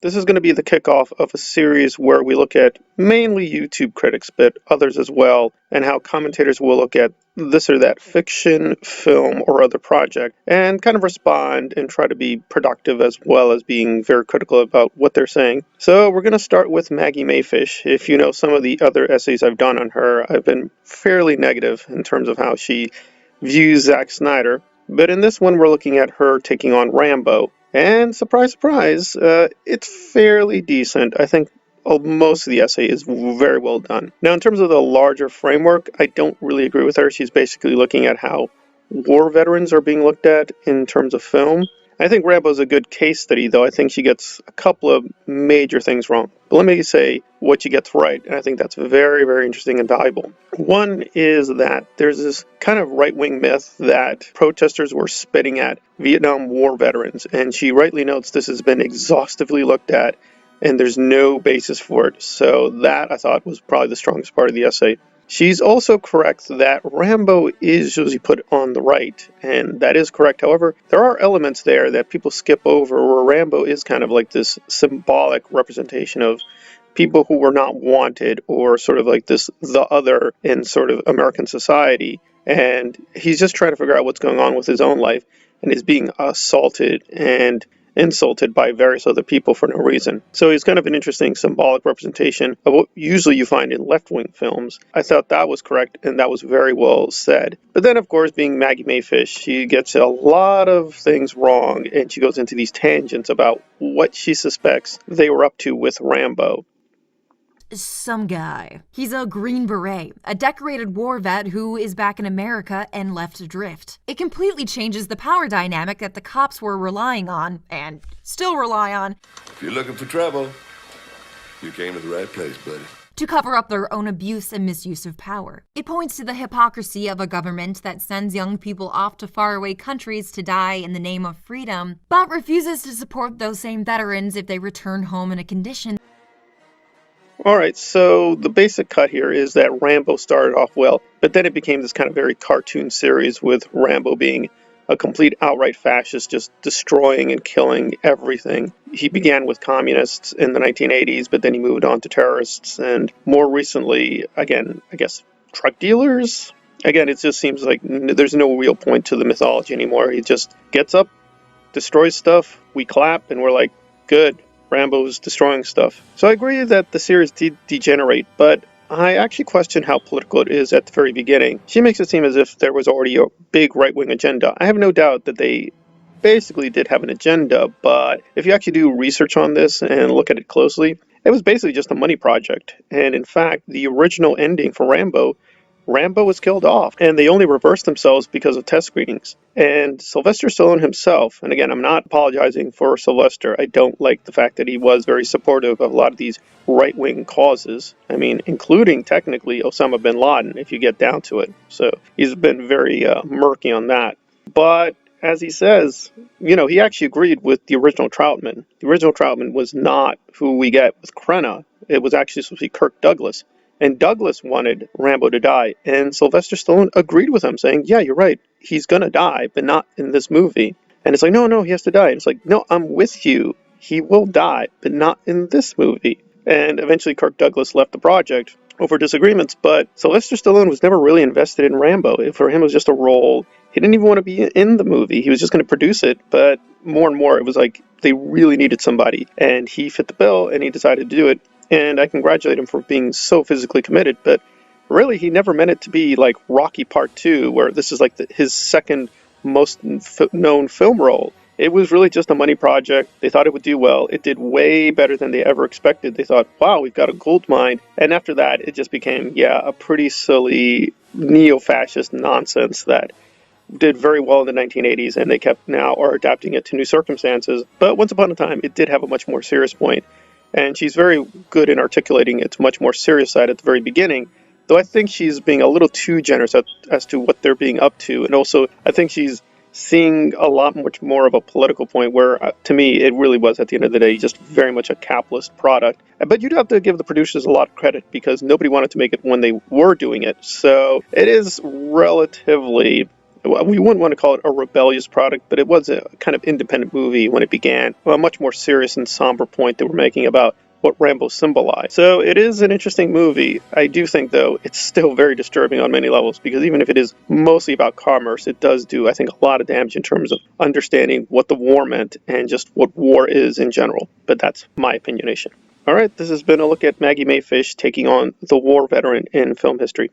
This is going to be the kickoff of a series where we look at mainly YouTube critics, but others as well, and how commentators will look at this or that fiction, film, or other project and kind of respond and try to be productive as well as being very critical about what they're saying. So we're going to start with Maggie Mae Fish. If you know some of the other essays I've done on her, I've been fairly negative in terms of how she views Zack Snyder. But in this one, we're looking at her taking on Rambo. And surprise, surprise, it's fairly decent. I think most of the essay is very well done. Now, in terms of the larger framework, I don't really agree with her. She's basically looking at how war veterans are being looked at in terms of film. I think Rambo's a good case study, though I think she gets a couple of major things wrong. But let me say what she gets right, and I think that's very, very interesting and valuable. One is that there's this kind of right-wing myth that protesters were spitting at Vietnam War veterans, and she rightly notes this has been exhaustively looked at, and there's no basis for it. So that, I thought, was probably the strongest part of the essay. She's also correct that Rambo is usually put on the right, and that is correct. However, there are elements there that people skip over where Rambo is kind of like this symbolic representation of people who were not wanted or sort of like this the other in sort of American society. And he's just trying to figure out what's going on with his own life and is being assaulted and insulted by various other people for no reason. So he's kind of an interesting symbolic representation of what usually you find in left-wing films. I thought that was correct, and that was very well said. But then, of course, being Maggie Mae Fish, she gets a lot of things wrong, and she goes into these tangents about what she suspects they were up to with Rambo. Some guy. He's a Green Beret, a decorated war vet who is back in America and left adrift. It completely changes the power dynamic that the cops were relying on, and still rely on, If you're looking for trouble, you came to the right place, buddy. to cover up their own abuse and misuse of power. It points to the hypocrisy of a government that sends young people off to faraway countries to die in the name of freedom, but refuses to support those same veterans if they return home in a condition. Alright, so the basic cut here is that Rambo started off well, but then it became this kind of very cartoon series with Rambo being a complete outright fascist, just destroying and killing everything. He began with communists in the 1980s, but then he moved on to terrorists, and more recently, again, I guess, drug dealers? Again, it just seems like there's no real point to the mythology anymore. He just gets up, destroys stuff, we clap, and we're like, good. Rambo's destroying stuff. So I agree that the series did degenerate, but I actually question how political it is at the very beginning. She makes it seem as if there was already a big right-wing agenda. I have no doubt that they basically did have an agenda, but if you actually do research on this and look at it closely, it was basically just a money project. And in fact, the original ending for Rambo was killed off, and they only reversed themselves because of test screenings. And Sylvester Stallone himself, and again, I'm not apologizing for Sylvester, I don't like the fact that he was very supportive of a lot of these right-wing causes. I mean, including technically Osama bin Laden, if you get down to it. So he's been very murky on that. But as he says, he actually agreed with the original Troutman. The original Troutman was not who we get with Crenna. It was actually supposed to be Kirk Douglas. And Douglas wanted Rambo to die, and Sylvester Stallone agreed with him, saying, yeah, you're right, he's gonna die, but not in this movie. And it's like, no, he has to die. And it's like, no, I'm with you. He will die, but not in this movie. And eventually Kirk Douglas left the project over disagreements, but Sylvester Stallone was never really invested in Rambo. For him, it was just a role. He didn't even want to be in the movie. He was just going to produce it, but more and more, it was like they really needed somebody. And he fit the bill, and he decided to do it. And I congratulate him for being so physically committed, but really he never meant it to be like Rocky Part 2, where this is like his second most known film role. It was really just a money project. They thought it would do well. It did way better than they ever expected. They thought, wow, we've got a gold mine. And after that, it just became, a pretty silly neo-fascist nonsense that did very well in the 1980s, and they are adapting it to new circumstances. But once upon a time, it did have a much more serious point. And she's very good in articulating its much more serious side at the very beginning, though I think she's being a little too generous as to what they're being up to. And also, I think she's seeing a lot much more of a political point where, to me, it really was, at the end of the day, just very much a capitalist product. But you'd have to give the producers a lot of credit because nobody wanted to make it when they were doing it. So it is relatively we wouldn't want to call it a rebellious product, but it was a kind of independent movie when it began, a much more serious and somber point that we're making about what Rambo symbolized. So it is an interesting movie. I do think, though, it's still very disturbing on many levels, because even if it is mostly about commerce, it does do, I think, a lot of damage in terms of understanding what the war meant and just what war is in general. But that's my opinionation. All right, this has been a look at Maggie Mae Fish taking on the war veteran in film history.